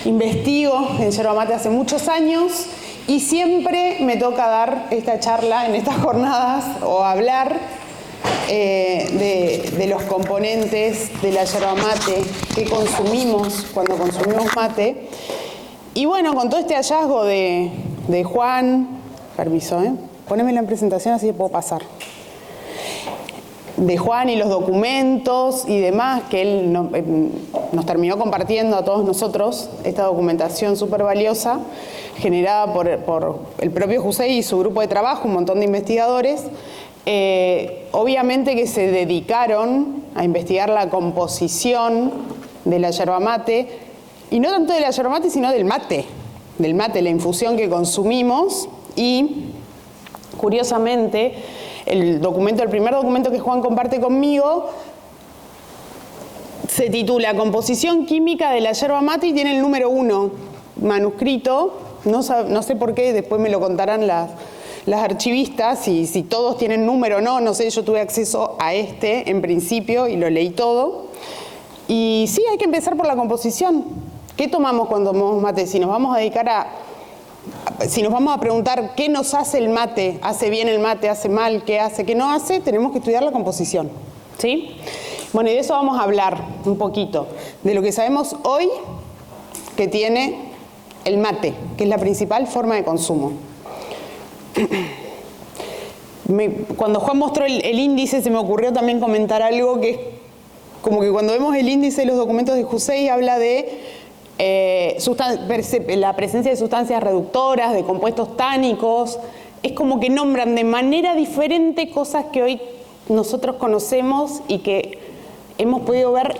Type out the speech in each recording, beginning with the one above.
investigo en yerba mate hace muchos años y siempre me toca dar esta charla en estas jornadas o hablar de los componentes de la yerba mate que consumimos cuando consumimos mate. Y bueno, con todo este hallazgo de Juan, permiso, ponémela en presentación así puedo pasar. De Juan y los documentos y demás, que él nos terminó compartiendo a todos nosotros, esta documentación súper valiosa, generada por el propio Jusey y su grupo de trabajo, un montón de investigadores, obviamente que se dedicaron a investigar la composición de la yerba mate, y no tanto de la yerba mate, sino del mate, la infusión que consumimos, y curiosamente, el primer documento que Juan comparte conmigo se titula Composición química de la yerba mate y tiene el número 1 manuscrito. No sé por qué, después me lo contarán las archivistas, y si todos tienen número o no, no sé, yo tuve acceso a este en principio y lo leí todo. Y sí, hay que empezar por la composición. ¿Qué tomamos cuando tomamos mate? Si nos vamos a preguntar qué nos hace el mate, hace bien el mate, hace mal, qué hace, qué no hace, tenemos que estudiar la composición, ¿sí? Bueno, y de eso vamos a hablar un poquito, de lo que sabemos hoy que tiene el mate, que es la principal forma de consumo. Cuando Juan mostró el índice, se me ocurrió también comentar algo que es como que cuando vemos el índice de los documentos de Jusey habla de la presencia de sustancias reductoras, de compuestos tánicos. Es como que nombran de manera diferente cosas que hoy nosotros conocemos y que hemos podido ver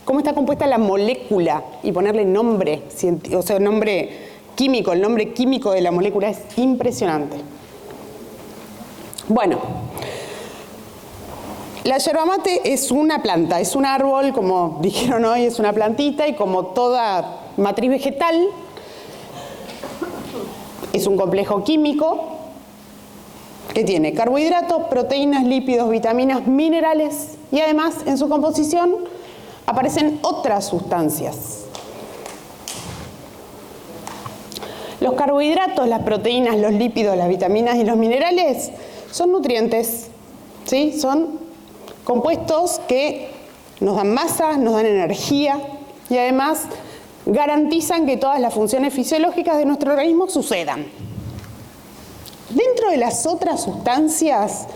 cómo está compuesta la molécula y ponerle nombre, o sea, nombre químico. El nombre químico de la molécula es impresionante. Bueno, la yerba mate es una planta, es un árbol, como dijeron hoy, es una plantita, y como toda matriz vegetal, es un complejo químico que tiene carbohidratos, proteínas, lípidos, vitaminas, minerales, y además en su composición aparecen otras sustancias. Los carbohidratos, las proteínas, los lípidos, las vitaminas y los minerales son nutrientes, ¿sí? Son compuestos que nos dan masa, nos dan energía y además garantizan que todas las funciones fisiológicas de nuestro organismo sucedan. Dentro de las otras sustancias,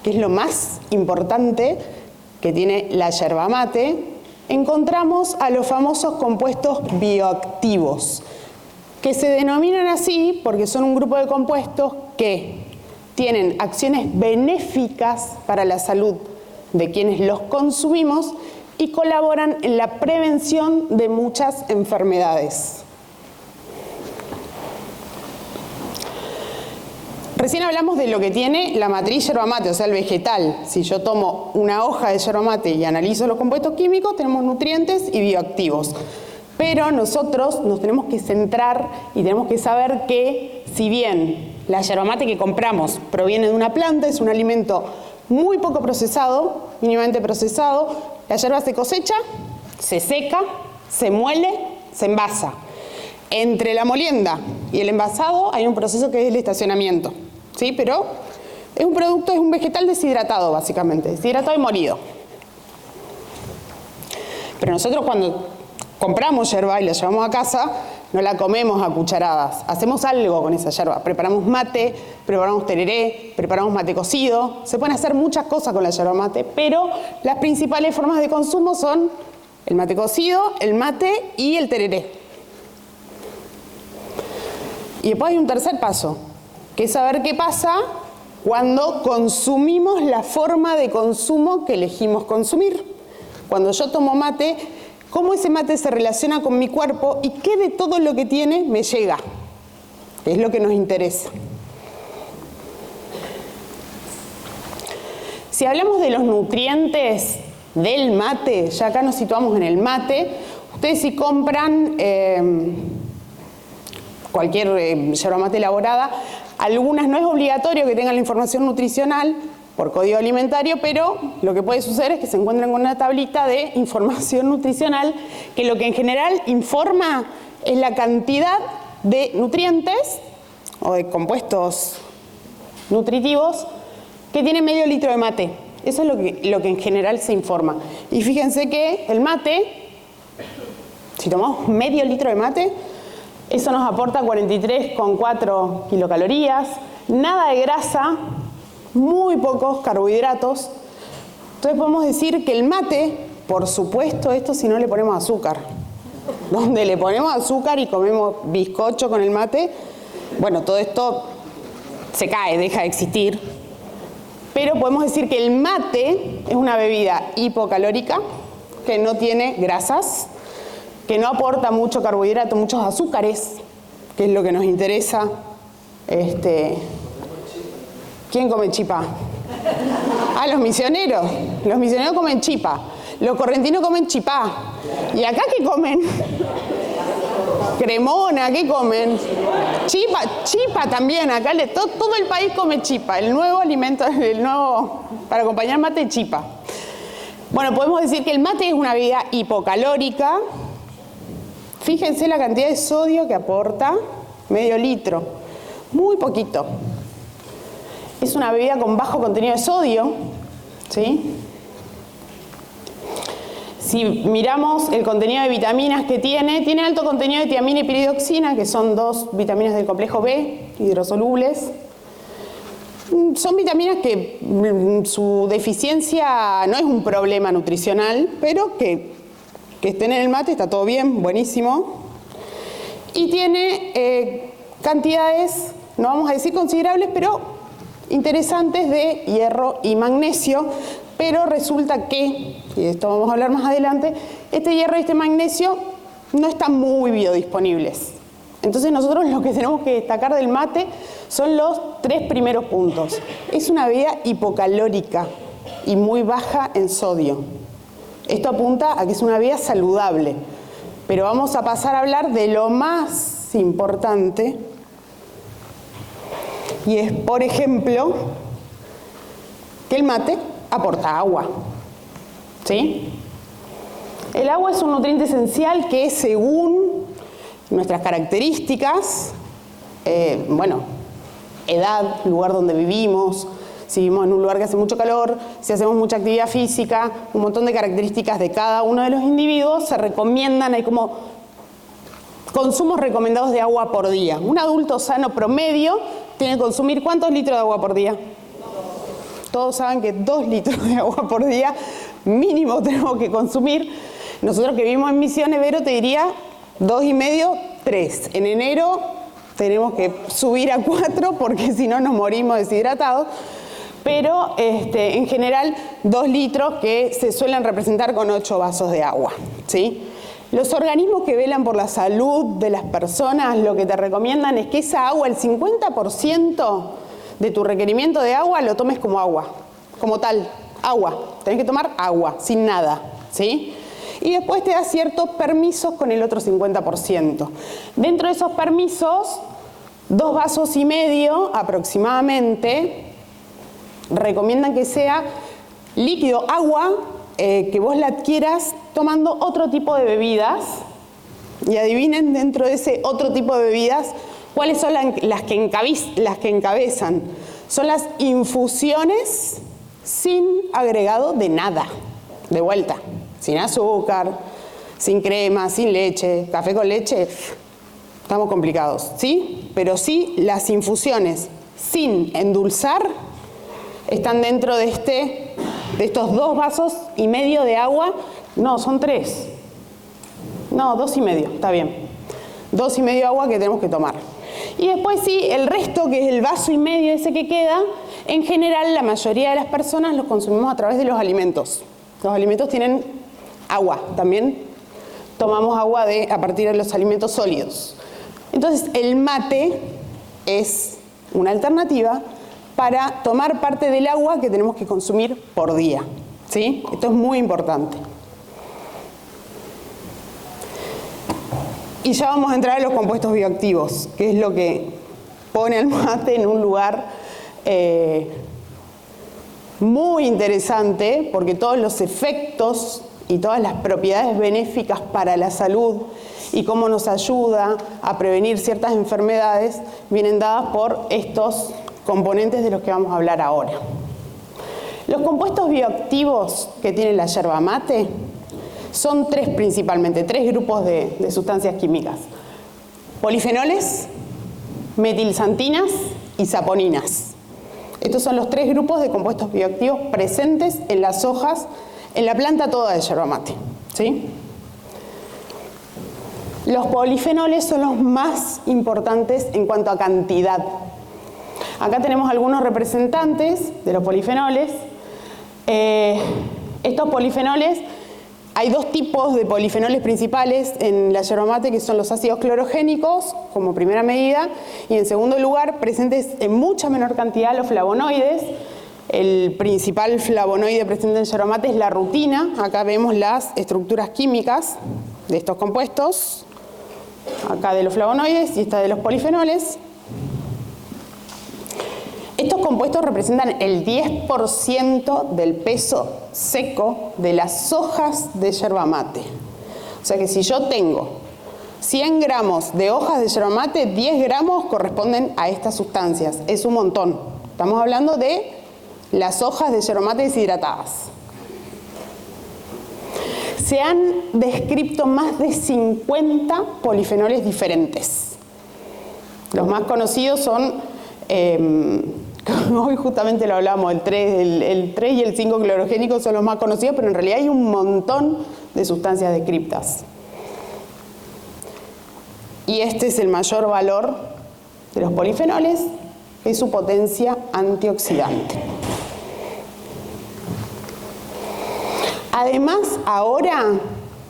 que es lo más importante que tiene la yerba mate, encontramos a los famosos compuestos bioactivos, que se denominan así porque son un grupo de compuestos que tienen acciones benéficas para la salud de quienes los consumimos y colaboran en la prevención de muchas enfermedades. Recién hablamos de lo que tiene la matriz yerba mate, o sea, el vegetal. Si yo tomo una hoja de yerba mate y analizo los compuestos químicos, tenemos nutrientes y bioactivos. Pero nosotros nos tenemos que centrar y tenemos que saber que, si bien la yerba mate que compramos proviene de una planta, es un alimento muy poco procesado, mínimamente procesado, la yerba se cosecha, se seca, se muele, se envasa. Entre la molienda y el envasado hay un proceso que es el estacionamiento, ¿sí? Pero es un producto, es un vegetal deshidratado básicamente, deshidratado y molido. Pero nosotros cuando compramos yerba y la llevamos a casa, no la comemos a cucharadas, hacemos algo con esa yerba. Preparamos mate, preparamos tereré, preparamos mate cocido. Se pueden hacer muchas cosas con la yerba mate, pero las principales formas de consumo son el mate cocido, el mate y el tereré. Y después hay un tercer paso, que es saber qué pasa cuando consumimos la forma de consumo que elegimos consumir. Cuando yo tomo mate, cómo ese mate se relaciona con mi cuerpo y qué de todo lo que tiene me llega. Es lo que nos interesa. Si hablamos de los nutrientes del mate, ya acá nos situamos en el mate. Ustedes si compran cualquier yerba mate elaborada, algunas no es obligatorio que tengan la información nutricional por código alimentario, pero lo que puede suceder es que se encuentren con una tablita de información nutricional que lo que en general informa es la cantidad de nutrientes o de compuestos nutritivos que tiene medio litro de mate. Eso es lo que en general se informa. Y fíjense que el mate, si tomamos medio litro de mate, eso nos aporta 43,4 kilocalorías, nada de grasa, muy pocos carbohidratos. Entonces podemos decir que el mate, por supuesto, esto si no le ponemos azúcar. Donde le ponemos azúcar y comemos bizcocho con el mate, bueno, todo esto se cae, deja de existir. Pero podemos decir que el mate es una bebida hipocalórica, que no tiene grasas, que no aporta mucho carbohidrato, muchos azúcares, que es lo que nos interesa. ¿Quién come chipá? Ah, los misioneros. Los misioneros comen chipa. Los correntinos comen chipá. ¿Y acá qué comen? Cremona, ¿qué comen? Chipa también. Acá todo el país come chipa. El nuevo alimento, para acompañar mate, chipa. Bueno, podemos decir que el mate es una bebida hipocalórica. Fíjense la cantidad de sodio que aporta, medio litro. Muy poquito. Es una bebida con bajo contenido de sodio, ¿sí? Si miramos el contenido de vitaminas que tiene alto contenido de tiamina y piridoxina, que son dos vitaminas del complejo B, hidrosolubles. Son vitaminas que su deficiencia no es un problema nutricional, pero que estén en el mate está todo bien, buenísimo. Y tiene cantidades, no vamos a decir considerables, pero interesantes de hierro y magnesio. Pero resulta que, y de esto vamos a hablar más adelante, este hierro y este magnesio no están muy biodisponibles. Entonces nosotros lo que tenemos que destacar del mate son los 3 primeros puntos. Es una bebida hipocalórica y muy baja en sodio. Esto apunta a que es una bebida saludable. Pero vamos a pasar a hablar de lo más importante. Y es, por ejemplo, que el mate aporta agua, ¿sí? El agua es un nutriente esencial que según nuestras características, edad, lugar donde vivimos, si vivimos en un lugar que hace mucho calor, si hacemos mucha actividad física, un montón de características de cada uno de los individuos se recomiendan, hay como consumos recomendados de agua por día. Un adulto sano promedio tiene que consumir ¿cuántos litros de agua por día? Todos saben que 2 litros de agua por día mínimo tenemos que consumir. Nosotros que vivimos en Misiones, Vero, te diría 2,5, 3. En enero tenemos que subir a 4 porque si no nos morimos deshidratados. Pero en general 2 litros que se suelen representar con 8 vasos de agua, ¿sí? Los organismos que velan por la salud de las personas lo que te recomiendan es que esa agua, el 50% de tu requerimiento de agua lo tomes como agua, como tal, agua. Tenés que tomar agua, sin nada, ¿sí? Y después te da ciertos permisos con el otro 50%. Dentro de esos permisos, 2,5 vasos aproximadamente, recomiendan que sea líquido, agua, que vos la adquieras tomando otro tipo de bebidas. Y adivinen dentro de ese otro tipo de bebidas, ¿cuáles son las que encabezan? Son las infusiones sin agregado de nada. De vuelta, sin azúcar, sin crema, sin leche, café con leche, estamos complicados, ¿sí? Pero sí, las infusiones sin endulzar están dentro de estos 2,5 vasos de agua. No, son 3. No, 2,5, está bien. 2,5 de agua que tenemos que tomar. Y después sí, el resto, que es el vaso y medio ese que queda, en general la mayoría de las personas los consumimos a través de los alimentos. Los alimentos tienen agua, también tomamos agua a partir de los alimentos sólidos. Entonces el mate es una alternativa para tomar parte del agua que tenemos que consumir por día, ¿sí? Esto es muy importante. Y ya vamos a entrar a los compuestos bioactivos, que es lo que pone al mate en un lugar muy interesante, porque todos los efectos y todas las propiedades benéficas para la salud y cómo nos ayuda a prevenir ciertas enfermedades vienen dadas por estos componentes de los que vamos a hablar ahora. Los compuestos bioactivos que tiene la yerba mate son tres principalmente, tres grupos de sustancias químicas: polifenoles, metilxantinas y saponinas. Estos son los tres grupos de compuestos bioactivos presentes en las hojas, en la planta toda de yerba mate, ¿sí? Los polifenoles son los más importantes en cuanto a cantidad. Acá tenemos algunos representantes de los polifenoles. Estos polifenoles, hay dos tipos de polifenoles principales en la yerba mate, que son los ácidos clorogénicos, como primera medida, y en segundo lugar, presentes en mucha menor cantidad, los flavonoides. El principal flavonoide presente en yerba mate es la rutina. Acá vemos las estructuras químicas de estos compuestos, acá de los flavonoides y esta de los polifenoles. Estos compuestos representan el 10% del peso seco de las hojas de yerba mate. O sea que si yo tengo 100 gramos de hojas de yerba mate, 10 gramos corresponden a estas sustancias. Es un montón. Estamos hablando de las hojas de yerba mate deshidratadas. Se han descrito más de 50 polifenoles diferentes. Los más conocidos son, hoy justamente lo hablamos, el 3 y el 5 clorogénicos son los más conocidos, pero en realidad hay un montón de sustancias descritas. Y este es el mayor valor de los polifenoles, es su potencia antioxidante. Además, ahora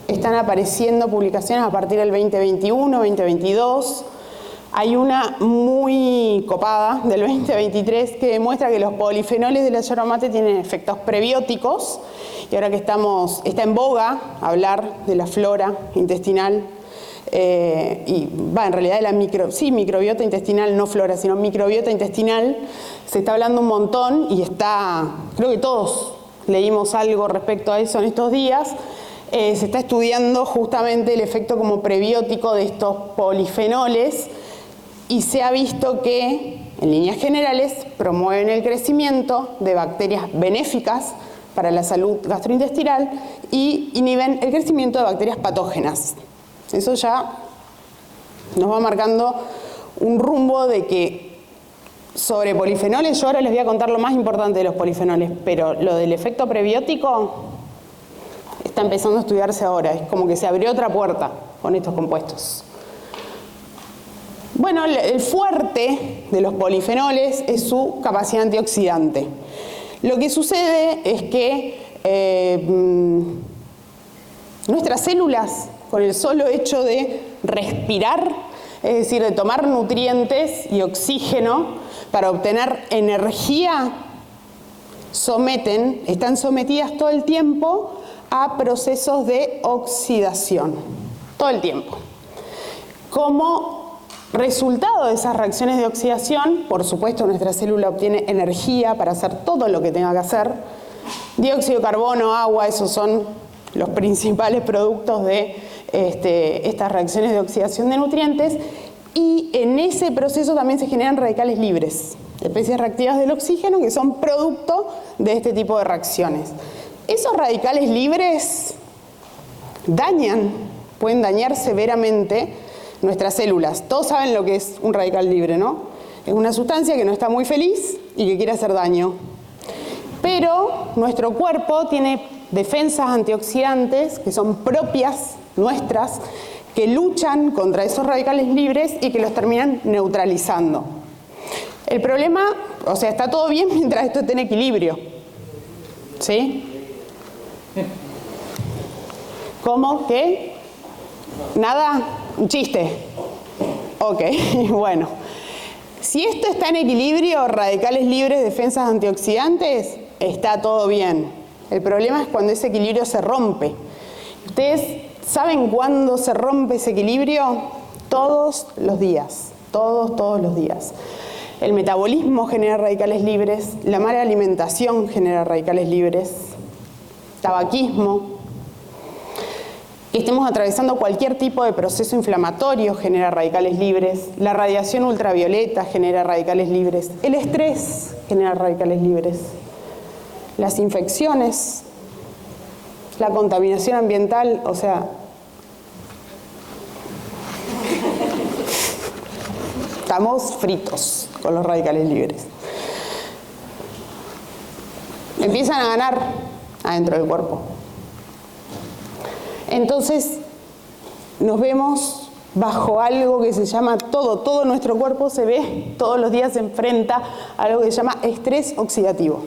están apareciendo publicaciones a partir del 2021, 2022. Hay una muy copada del 2023 que demuestra que los polifenoles de la yerba mate tienen efectos prebióticos. Y ahora que está en boga hablar de la flora intestinal, en realidad de la microbiota intestinal, no flora, sino microbiota intestinal, se está hablando un montón y creo que todos leímos algo respecto a eso en estos días. Se está estudiando justamente el efecto como prebiótico de estos polifenoles y se ha visto que, en líneas generales, promueven el crecimiento de bacterias benéficas para la salud gastrointestinal y inhiben el crecimiento de bacterias patógenas. Eso ya nos va marcando un rumbo de que sobre polifenoles, yo ahora les voy a contar lo más importante de los polifenoles, pero lo del efecto prebiótico está empezando a estudiarse ahora, es como que se abrió otra puerta con estos compuestos. Bueno, el fuerte de los polifenoles es su capacidad antioxidante. Lo que sucede es que nuestras células, con el solo hecho de respirar, es decir, de tomar nutrientes y oxígeno para obtener energía, están sometidas todo el tiempo a procesos de oxidación, todo el tiempo. Como resultado de esas reacciones de oxidación, por supuesto, nuestra célula obtiene energía para hacer todo lo que tenga que hacer. Dióxido de carbono, agua, esos son los principales productos de estas reacciones de oxidación de nutrientes, y en ese proceso también se generan radicales libres, especies reactivas del oxígeno que son producto de este tipo de reacciones. Esos radicales libres pueden dañar severamente nuestras células. Todos saben lo que es un radical libre, ¿no? Es una sustancia que no está muy feliz y que quiere hacer daño. Pero nuestro cuerpo tiene defensas antioxidantes que son propias nuestras, que luchan contra esos radicales libres y que los terminan neutralizando. El problema, está todo bien mientras esto esté en equilibrio. ¿Sí? ¿Cómo? ¿Qué? ¿Nada? ¿Un chiste? Ok, bueno. Si esto está en equilibrio, radicales libres, defensas antioxidantes, está todo bien. El problema es cuando ese equilibrio se rompe. ¿Ustedes saben cuándo se rompe ese equilibrio? Todos los días. Todos los días. El metabolismo genera radicales libres, la mala alimentación genera radicales libres, tabaquismo, que estemos atravesando cualquier tipo de proceso inflamatorio genera radicales libres, la radiación ultravioleta genera radicales libres, el estrés genera radicales libres, las infecciones, la contaminación ambiental, o sea, estamos fritos con los radicales libres. Empiezan a ganar adentro del cuerpo. Entonces, nos vemos bajo algo que se llama todo nuestro cuerpo se ve, todos los días se enfrenta a algo que se llama estrés oxidativo.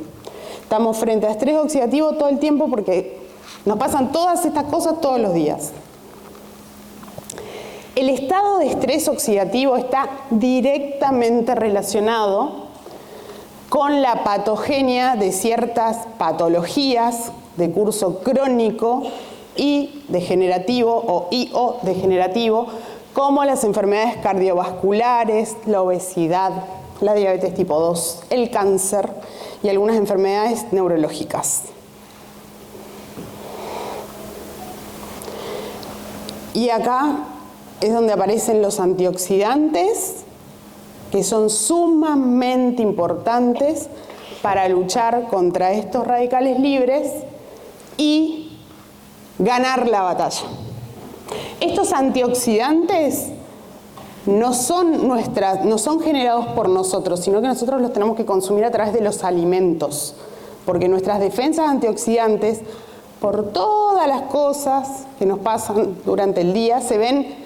Estamos frente a estrés oxidativo todo el tiempo porque nos pasan todas estas cosas todos los días. El estado de estrés oxidativo está directamente relacionado con la patogenia de ciertas patologías de curso crónico y degenerativo o degenerativo, como las enfermedades cardiovasculares, la obesidad, la diabetes tipo 2, el cáncer y algunas enfermedades neurológicas. Y acá es donde aparecen los antioxidantes, que son sumamente importantes para luchar contra estos radicales libres y ganar la batalla. Estos antioxidantes no son generados por nosotros, sino que nosotros los tenemos que consumir a través de los alimentos, porque nuestras defensas antioxidantes, por todas las cosas que nos pasan durante el día, se ven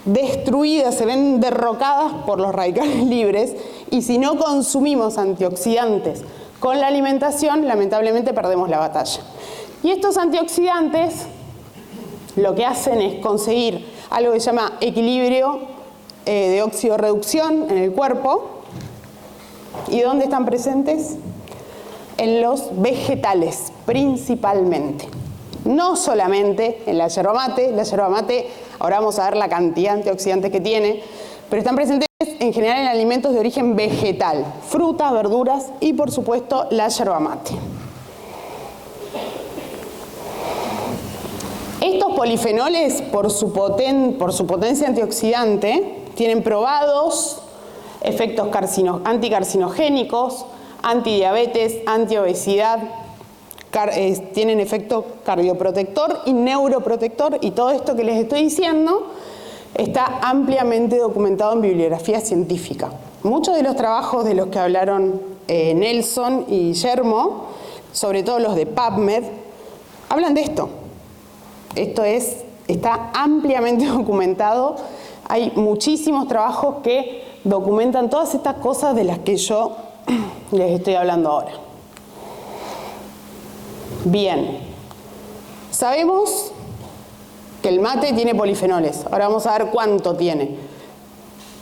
destruidas, se ven derrocadas por los radicales libres, y si no consumimos antioxidantes con la alimentación, lamentablemente perdemos la batalla. Y estos antioxidantes lo que hacen es conseguir algo que se llama equilibrio de oxidorreducción en el cuerpo. ¿Y dónde están presentes? En los vegetales, principalmente. No solamente en la yerba mate. La yerba mate, ahora vamos a ver la cantidad de antioxidantes que tiene, pero están presentes en general en alimentos de origen vegetal, frutas, verduras y por supuesto la yerba mate. Estos polifenoles, por su potencia antioxidante, tienen probados efectos anticarcinogénicos, antidiabetes, antiobesidad, tienen efecto cardioprotector y neuroprotector, y todo esto que les estoy diciendo está ampliamente documentado en bibliografía científica. Muchos de los trabajos de los que hablaron Nelson y Guillermo, sobre todo los de PubMed, hablan de esto. Esto está ampliamente documentado. Hay muchísimos trabajos que documentan todas estas cosas de las que yo les estoy hablando ahora. Bien, sabemos que el mate tiene polifenoles. Ahora vamos a ver cuánto tiene.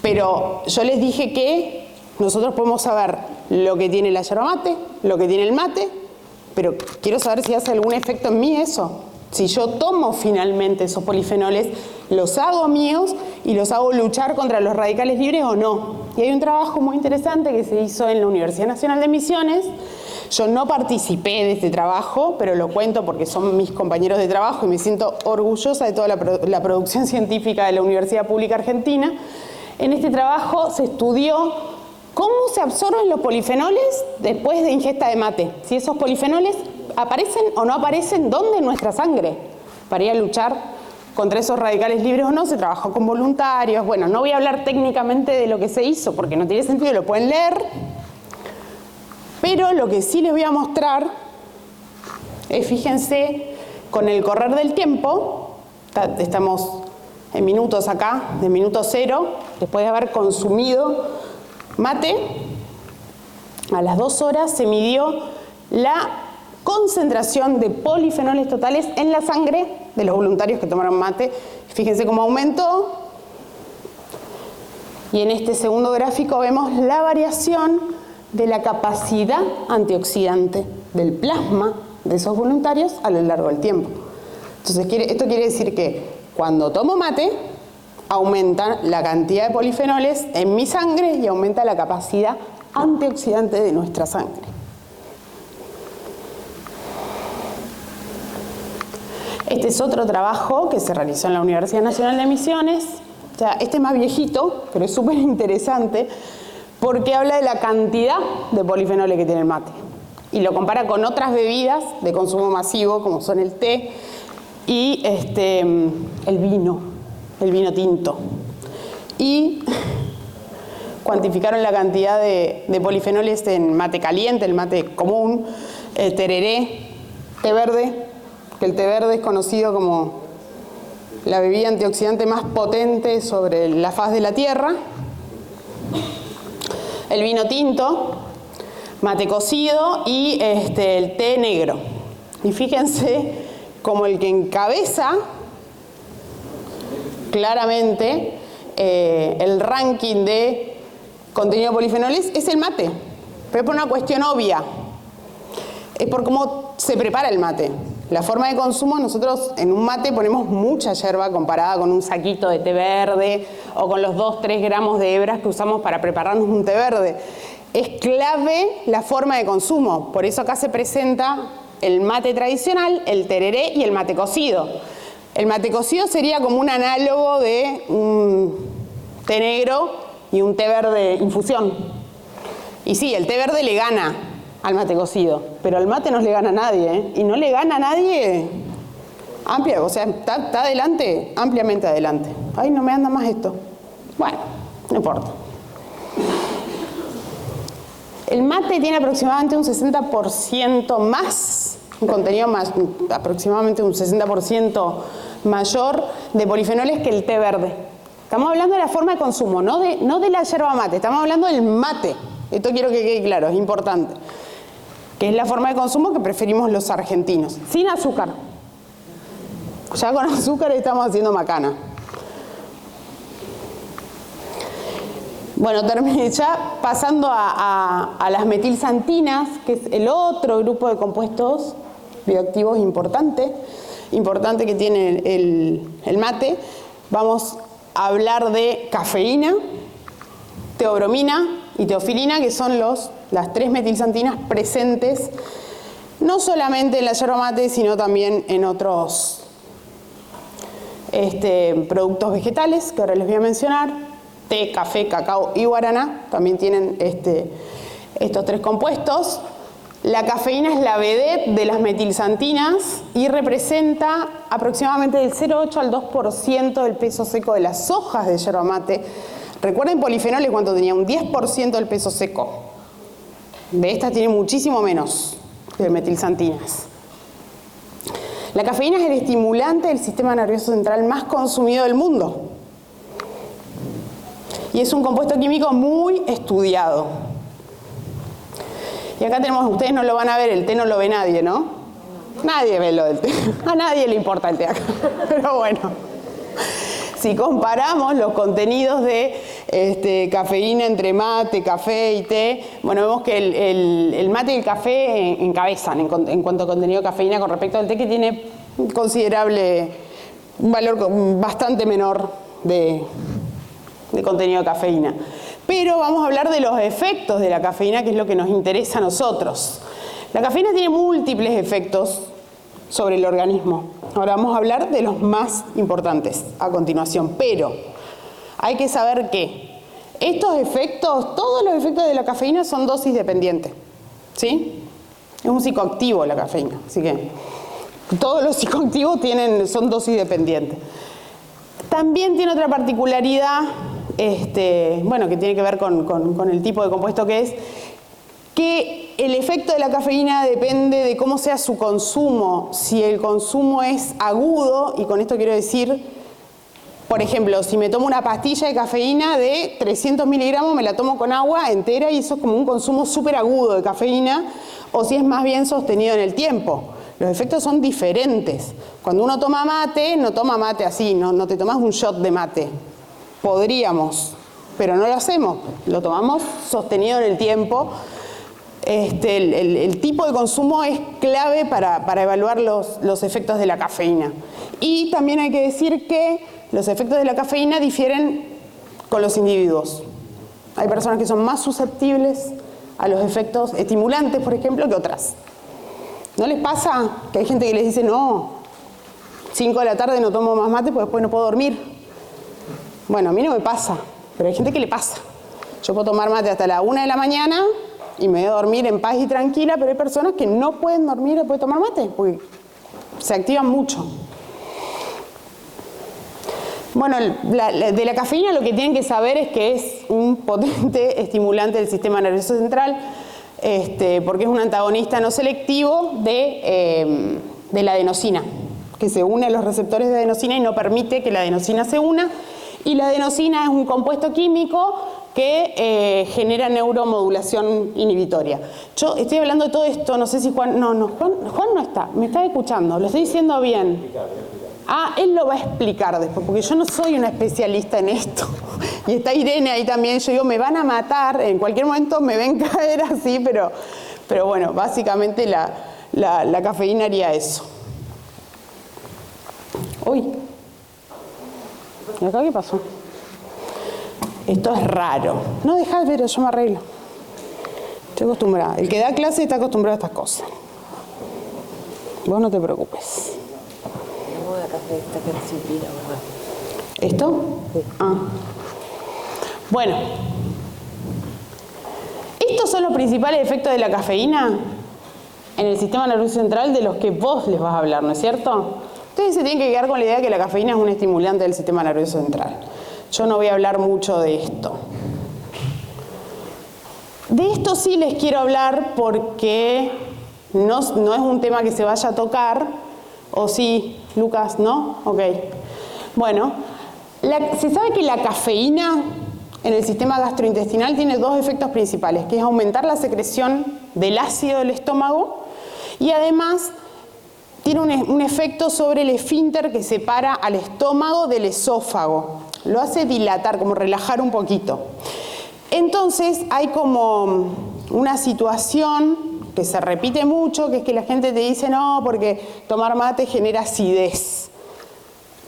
Pero yo les dije que nosotros podemos saber lo que tiene la yerba mate, lo que tiene el mate, pero quiero saber si hace algún efecto en mí eso. Si yo tomo finalmente esos polifenoles, los hago míos y los hago luchar contra los radicales libres o no. Y hay un trabajo muy interesante que se hizo en la Universidad Nacional de Misiones. Yo no participé de este trabajo, pero lo cuento porque son mis compañeros de trabajo y me siento orgullosa de toda la producción científica de la Universidad Pública Argentina. En este trabajo se estudió cómo se absorben los polifenoles después de ingesta de mate. Si esos polifenoles aparecen o no aparecen, ¿dónde? En nuestra sangre, para ir a luchar contra esos radicales libres o no. Se trabajó con voluntarios. Bueno, no voy a hablar técnicamente de lo que se hizo porque no tiene sentido, lo pueden leer. Pero lo que sí les voy a mostrar es, fíjense, con el correr del tiempo, estamos en minutos acá, de minuto 0, después de haber consumido mate, a las 2 horas se midió la concentración de polifenoles totales en la sangre de los voluntarios que tomaron mate. Fíjense cómo aumentó. Y en este segundo gráfico vemos la variación de la capacidad antioxidante del plasma de esos voluntarios a lo largo del tiempo. Entonces, esto quiere decir que cuando tomo mate, aumenta la cantidad de polifenoles en mi sangre y aumenta la capacidad antioxidante de nuestra sangre. Este es otro trabajo que se realizó en la Universidad Nacional de Misiones. O sea, este es más viejito, pero es súper interesante, porque habla de la cantidad de polifenoles que tiene el mate. Y lo compara con otras bebidas de consumo masivo, como son el té y el vino tinto. Y cuantificaron la cantidad de polifenoles en mate caliente, el mate común, el tereré, té verde, que el té verde es conocido como la bebida antioxidante más potente sobre la faz de la Tierra, el vino tinto, mate cocido y el té negro. Y fíjense como el que encabeza claramente el ranking de contenido de polifenoles es el mate, pero es por una cuestión obvia, es por cómo se prepara el mate. La forma de consumo, nosotros en un mate ponemos mucha yerba comparada con un saquito de té verde o con los 2-3 gramos de hebras que usamos para prepararnos un té verde. Es clave la forma de consumo, por eso acá se presenta el mate tradicional, el tereré y el mate cocido. El mate cocido sería como un análogo de un té negro y un té verde infusión. Y sí, el té verde le gana al mate cocido, pero al mate no le gana a nadie, ¿eh? Y no le gana a nadie amplia, o sea, está adelante, ampliamente adelante. Ay, no me anda más esto. Bueno, no importa. El mate tiene aproximadamente un 60% más, un contenido más, aproximadamente un 60% mayor de polifenoles que el té verde. Estamos hablando de la forma de consumo, no de la yerba mate, estamos hablando del mate. Esto quiero que quede claro, es importante. Que es la forma de consumo que preferimos los argentinos, sin azúcar. Ya con azúcar estamos haciendo macana. Bueno, terminé ya pasando a las metilsantinas, que es el otro grupo de compuestos bioactivos importante que tiene el mate. Vamos a hablar de cafeína, teobromina y teofilina, que son las 3 metilsantinas presentes no solamente en la yerba mate, sino también en otros productos vegetales que ahora les voy a mencionar. Té, café, cacao y guaraná también tienen estos 3 compuestos. La cafeína es la vedette de las metilsantinas y representa aproximadamente del 0,8 al 2% del peso seco de las hojas de yerba mate. Recuerden polifenoles cuánto tenía, un 10% del peso seco. De estas tiene muchísimo menos que de metilsantinas. La cafeína es el estimulante del sistema nervioso central más consumido del mundo. Y es un compuesto químico muy estudiado. Y acá tenemos, ustedes no lo van a ver, el té no lo ve nadie, ¿no? Nadie ve lo del té. A nadie le importa el té acá. Pero bueno, si comparamos los contenidos de cafeína entre mate, café y té, bueno, vemos que el mate y el café encabezan en cuanto a contenido de cafeína con respecto al té, que tiene un valor bastante menor de contenido de cafeína. Pero vamos a hablar de los efectos de la cafeína, que es lo que nos interesa a nosotros. La cafeína tiene múltiples efectos sobre el organismo. Ahora vamos a hablar de los más importantes a continuación, pero hay que saber que estos efectos, todos los efectos de la cafeína son dosis dependientes, ¿sí? Es un psicoactivo la cafeína, así que todos los psicoactivos son dosis dependientes. También tiene otra particularidad, que tiene que ver con el tipo de compuesto que es, que el efecto de la cafeína depende de cómo sea su consumo. Si el consumo es agudo, y con esto quiero decir, por ejemplo, si me tomo una pastilla de cafeína de 300 miligramos, me la tomo con agua entera y eso es como un consumo súper agudo de cafeína, o si es más bien sostenido en el tiempo. Los efectos son diferentes. Cuando uno toma mate, no toma mate así, no te tomas un shot de mate. Podríamos, pero no lo hacemos. Lo tomamos sostenido en el tiempo. El tipo de consumo es clave para evaluar los efectos de la cafeína. Y también hay que decir que los efectos de la cafeína difieren con los individuos. Hay personas que son más susceptibles a los efectos estimulantes, por ejemplo, que otras. ¿No les pasa que hay gente que les dice, no, 5 de la tarde no tomo más mate porque después no puedo dormir. Bueno, a mí no me pasa, pero hay gente que le pasa. Yo puedo tomar mate hasta la 1 de la mañana y me voy a dormir en paz y tranquila, pero hay personas que no pueden dormir después de tomar mate porque se activan mucho. Bueno, de la cafeína lo que tienen que saber es que es un potente estimulante del sistema nervioso central, porque es un antagonista no selectivo de la adenosina, que se une a los receptores de adenosina y no permite que la adenosina se una. Y la adenosina es un compuesto químico que genera neuromodulación inhibitoria. Yo estoy hablando de todo esto, no sé si Juan no está, me está escuchando, lo estoy diciendo bien. Ah, él lo va a explicar después, porque yo no soy una especialista en esto. Y está Irene ahí también, yo digo, me van a matar, en cualquier momento me ven caer así, pero bueno, básicamente la cafeína haría eso. Uy, ¿y acá qué pasó? Esto es raro. No, dejá, pero yo me arreglo. Estoy acostumbrada. El que da clase está acostumbrado a estas cosas. Vos no te preocupes. ¿Esto? Sí. Ah. Bueno. Estos son los principales efectos de la cafeína en el sistema nervioso central de los que vos les vas a hablar, ¿no es cierto? Ustedes se tienen que quedar con la idea de que la cafeína es un estimulante del sistema nervioso central. Yo no voy a hablar mucho de esto. De esto sí les quiero hablar porque no es un tema que se vaya a tocar. ¿O sí, Lucas? ¿No? Ok. Bueno, se sabe que la cafeína en el sistema gastrointestinal tiene dos efectos principales, que es aumentar la secreción del ácido del estómago y además tiene un efecto sobre el esfínter que separa al estómago del esófago. Lo hace dilatar, como relajar un poquito. Entonces hay como una situación que se repite mucho, que es que la gente te dice, no, porque tomar mate genera acidez.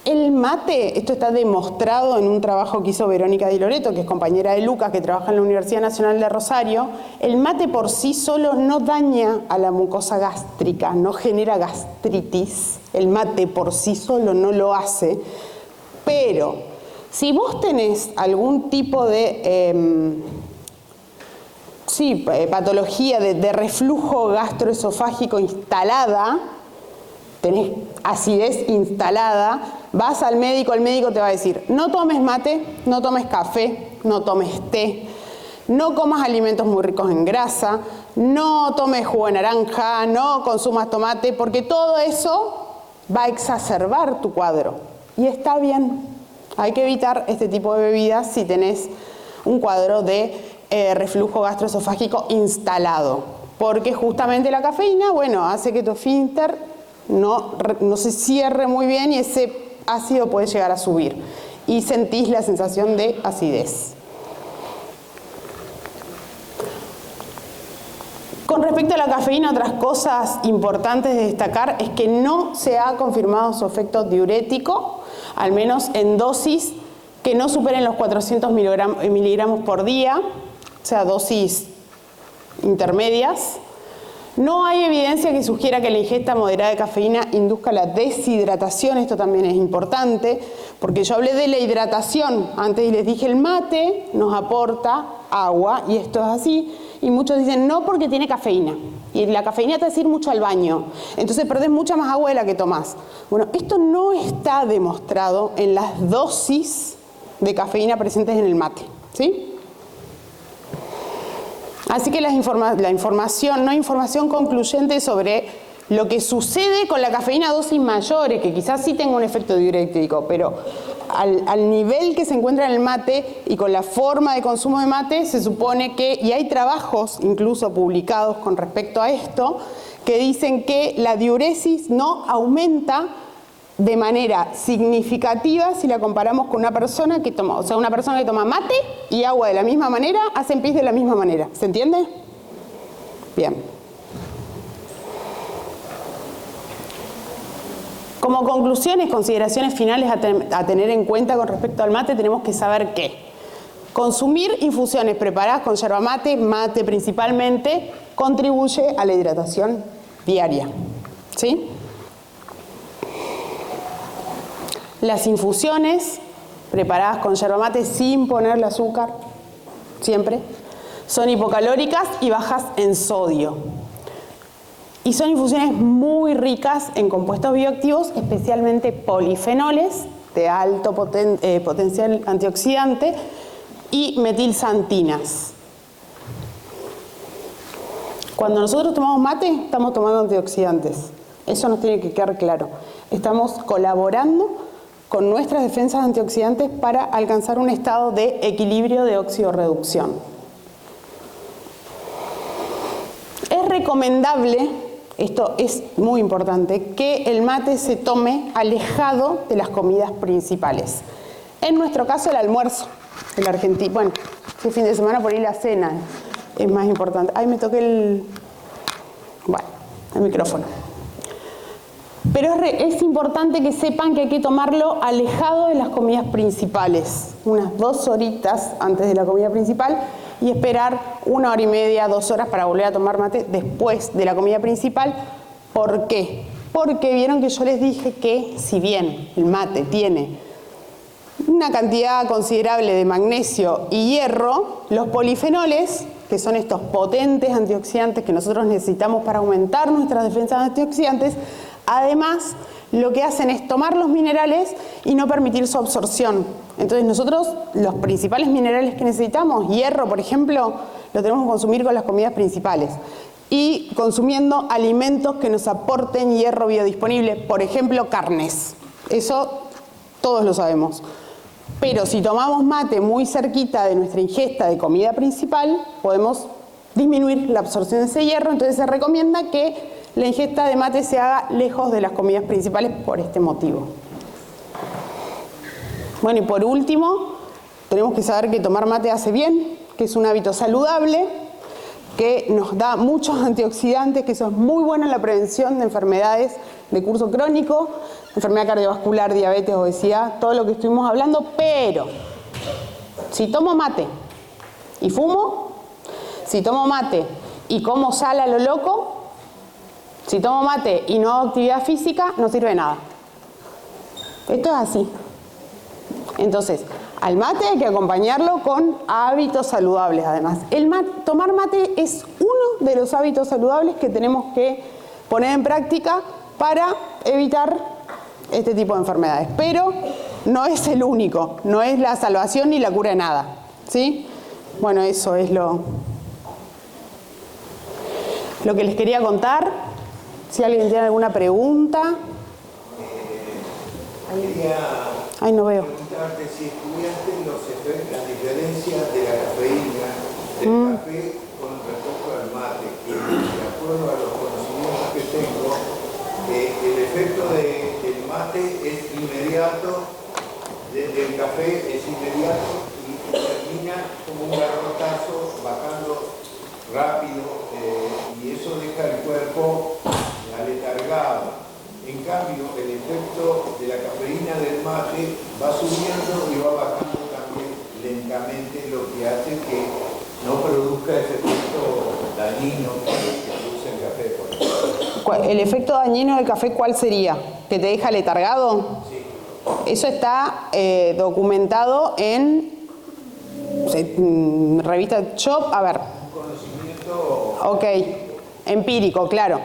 El mate, esto está demostrado en un trabajo que hizo Verónica Di Loreto, que es compañera de Lucas, que trabaja en la Universidad Nacional de Rosario. El mate por sí solo no daña a la mucosa gástrica, no genera gastritis. El mate por sí solo no lo hace. Pero si vos tenés algún tipo de patología de reflujo gastroesofágico instalada, tenés acidez instalada, vas al médico, el médico te va a decir, no tomes mate, no tomes café, no tomes té, no comas alimentos muy ricos en grasa, no tomes jugo de naranja, no consumas tomate, porque todo eso va a exacerbar tu cuadro. Y está bien, hay que evitar este tipo de bebidas si tenés un cuadro de reflujo gastroesofágico instalado, porque justamente la cafeína, bueno, hace que tu esfínter no se cierre muy bien y ese ácido puede llegar a subir y sentís la sensación de acidez. Con respecto a la cafeína, otras cosas importantes de destacar es que no se ha confirmado su efecto diurético, al menos en dosis que no superen los 400 miligramos por día, o sea, dosis intermedias. No hay evidencia que sugiera que la ingesta moderada de cafeína induzca la deshidratación. Esto también es importante, porque yo hablé de la hidratación antes y les dije el mate nos aporta agua, y esto es así, y muchos dicen no porque tiene cafeína, y la cafeína te hace ir mucho al baño, entonces perdés mucha más agua de la que tomás. Bueno, esto no está demostrado en las dosis de cafeína presentes en el mate, ¿sí? Así que no hay información concluyente sobre lo que sucede con la cafeína a dosis mayores, que quizás sí tenga un efecto diurético, pero al nivel que se encuentra en el mate y con la forma de consumo de mate, se supone que, y hay trabajos incluso publicados con respecto a esto, que dicen que la diuresis no aumenta de manera significativa si la comparamos con una persona que toma, o sea, una persona que toma mate y agua de la misma manera, hacen pis de la misma manera. ¿Se entiende? Bien. Como conclusiones, consideraciones finales a tener en cuenta con respecto al mate, tenemos que saber que consumir infusiones preparadas con yerba mate, mate principalmente, contribuye a la hidratación diaria. ¿Sí? Las infusiones, preparadas con yerba mate sin ponerle azúcar, siempre, son hipocalóricas y bajas en sodio. Y son infusiones muy ricas en compuestos bioactivos, especialmente polifenoles de alto potencial antioxidante y metilxantinas. Cuando nosotros tomamos mate, estamos tomando antioxidantes. Eso nos tiene que quedar claro. Estamos colaborando con nuestras defensas antioxidantes para alcanzar un estado de equilibrio de oxidorreducción. Es recomendable, esto es muy importante, que el mate se tome alejado de las comidas principales. En nuestro caso, el almuerzo. El argentino, bueno, si es fin de semana, por ahí la cena es más importante. Ay, me toqué el micrófono. Pero es importante que sepan que hay que tomarlo alejado de las comidas principales, unas 2 horitas antes de la comida principal, y esperar 1 hora y media, 2 horas para volver a tomar mate después de la comida principal. ¿Por qué? Porque vieron que yo les dije que si bien el mate tiene una cantidad considerable de magnesio y hierro, los polifenoles, que son estos potentes antioxidantes que nosotros necesitamos para aumentar nuestras defensas antioxidantes, además lo que hacen es tomar los minerales y no permitir su absorción. Entonces nosotros los principales minerales que necesitamos, hierro por ejemplo, lo tenemos que consumir con las comidas principales y consumiendo alimentos que nos aporten hierro biodisponible, por ejemplo carnes. Eso todos lo sabemos. Pero si tomamos mate muy cerquita de nuestra ingesta de comida principal, podemos disminuir la absorción de ese hierro. Entonces se recomienda que la ingesta de mate se haga lejos de las comidas principales por este motivo. Bueno, y por último, tenemos que saber que tomar mate hace bien, que es un hábito saludable, que nos da muchos antioxidantes, que eso es muy bueno en la prevención de enfermedades de curso crónico, enfermedad cardiovascular, diabetes, obesidad, todo lo que estuvimos hablando. Pero si tomo mate y fumo, si tomo mate y como sal a lo loco, si tomo mate y no hago actividad física, no sirve de nada. Esto es así. Entonces, al mate hay que acompañarlo con hábitos saludables además. Tomar mate es uno de los hábitos saludables que tenemos que poner en práctica para evitar este tipo de enfermedades. Pero no es el único, no es la salvación ni la cura de nada, ¿sí? Bueno, eso es lo que les quería contar. Si alguien tiene alguna pregunta. Ay, no veo. Preguntarte si estudiaste las diferencias de la cafeína del café con respecto al mate, que de acuerdo a los conocimientos que tengo, el efecto del mate es inmediato, del café es inmediato y termina como un garrotazo bajando rápido y eso deja el cuerpo aletargado. En cambio, el efecto de la cafeína del mate va subiendo y va bajando también lentamente, lo que hace que no produzca ese efecto dañino que produce el café, por ejemplo. ¿El efecto dañino del café cuál sería? ¿Que te deja letargado? Sí. Eso está documentado en revista Chop. A ver. Un conocimiento... Ok, empírico, claro.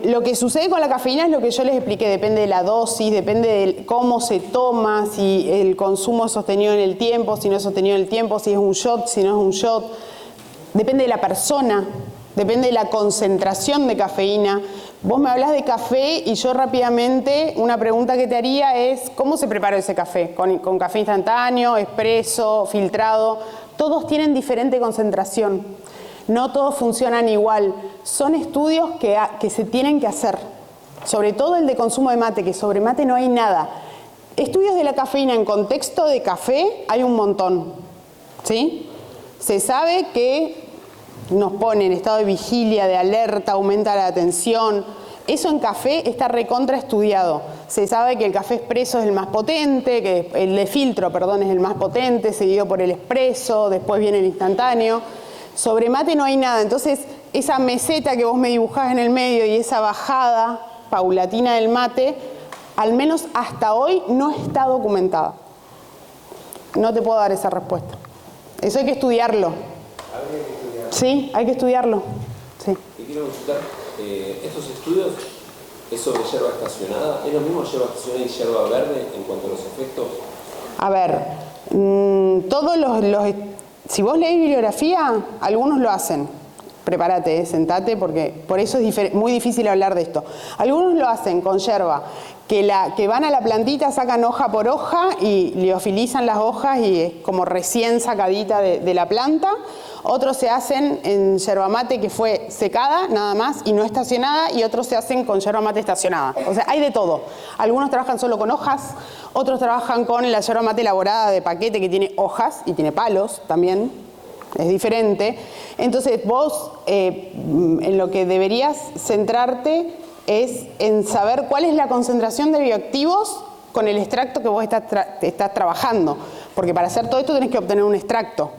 Lo que sucede con la cafeína es lo que yo les expliqué, depende de la dosis, depende de cómo se toma, si el consumo es sostenido en el tiempo, si no es sostenido en el tiempo, si es un shot, si no es un shot, depende de la persona, depende de la concentración de cafeína. Vos me hablas de café y yo rápidamente, una pregunta que te haría es, ¿cómo se prepara ese café? ¿Con café instantáneo, expreso, filtrado? Todos tienen diferente concentración. No todos funcionan igual. Son estudios que se tienen que hacer. Sobre todo el de consumo de mate, que sobre mate no hay nada. Estudios de la cafeína en contexto de café hay un montón, ¿sí? Se sabe que nos pone en estado de vigilia, de alerta, aumenta la atención. Eso en café está recontra estudiado. Se sabe que el café expreso es el más potente, que el de filtro, perdón, es el más potente, seguido por el expreso, después viene el instantáneo. Sobre mate no hay nada, entonces esa meseta que vos me dibujás en el medio y esa bajada paulatina del mate al menos hasta hoy, no está documentada. No te puedo dar esa respuesta. Eso hay que estudiarlo. Habría que estudiar. Sí, hay que estudiarlo. Sí. Te quiero consultar, estos estudios es sobre yerba estacionada, ¿es lo mismo yerba estacionada y yerba verde en cuanto a los efectos? A ver, si vos lees bibliografía, algunos lo hacen. Prepárate, sentate, porque por eso es muy difícil hablar de esto. Algunos lo hacen con yerba, que van a la plantita, sacan hoja por hoja y liofilizan las hojas y es como recién sacadita de la planta. Otros se hacen en yerba mate que fue secada nada más y no estacionada, y otros se hacen con yerba mate estacionada. O sea, hay de todo. Algunos trabajan solo con hojas, otros trabajan con la yerba mate elaborada de paquete que tiene hojas y tiene palos también. Es diferente. Entonces vos en lo que deberías centrarte es en saber cuál es la concentración de bioactivos con el extracto que vos estás trabajando. Porque para hacer todo esto tenés que obtener un extracto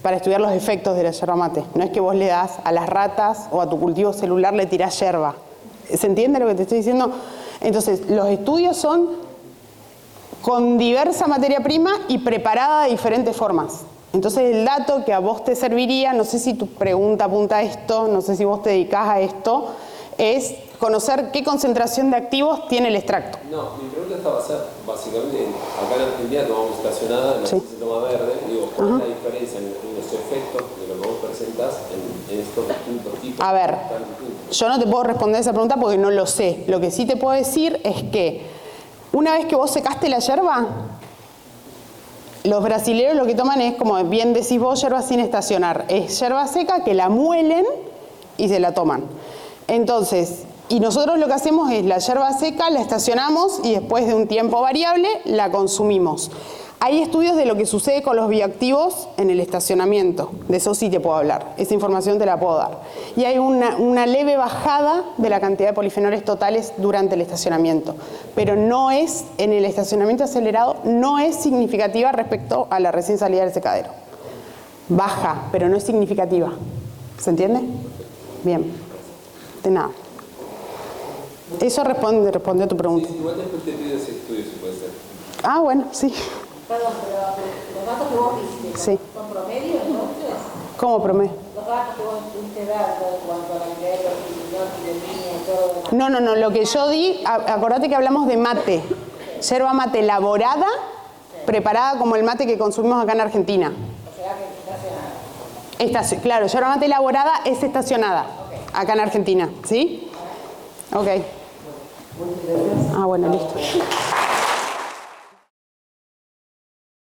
para estudiar los efectos de la yerba mate. No es que vos le das a las ratas o a tu cultivo celular le tirás yerba. ¿Se entiende lo que te estoy diciendo? Entonces, los estudios son con diversa materia prima y preparada de diferentes formas. Entonces, el dato que a vos te serviría, no sé si tu pregunta apunta a esto, no sé si vos te dedicás a esto, es conocer qué concentración de activos tiene el extracto. No, mi pregunta está basada básicamente en, acá en Argentina tomamos estacionada, en la Sí. que se toma verde. Digo, ¿cuál es la diferencia en los efectos de lo que vos presentás en estos distintos tipos? A ver, tan distintos? yo no te puedo responder esa pregunta porque no lo sé. Lo que sí te puedo decir es que una vez que vos secaste la yerba, los brasileros lo que toman es, como bien decís vos, yerba sin estacionar. Es yerba seca que la muelen y se la toman. Entonces, y nosotros lo que hacemos es la yerba seca, la estacionamos y después de un tiempo variable la consumimos. Hay estudios de lo que sucede con los bioactivos en el estacionamiento. De eso sí te puedo hablar. Esa información te la puedo dar. Y hay una leve bajada de la cantidad de polifenoles totales durante el estacionamiento. Pero no es, en el estacionamiento acelerado, no es significativa respecto a la recién salida del secadero. Baja, pero no es significativa. ¿Se entiende? Bien. De nada. Eso responde a tu pregunta. Sí, igual después te pido ese estudio si puede ser. Ah, bueno, sí. Perdón, pero los datos que vos viste, Sí. ¿son promedio entonces? ¿Cómo promedio? Los datos que vos pudiste dar en cuanto a la cantidad de línea y todo lo demás. No, lo que yo di, acordate que hablamos de mate. Yerba mate elaborada, preparada como el mate que consumimos acá en Argentina. O sea que estacionada. Claro, yerba mate elaborada es estacionada acá en Argentina, ¿sí? Ok. Ah, bueno, listo.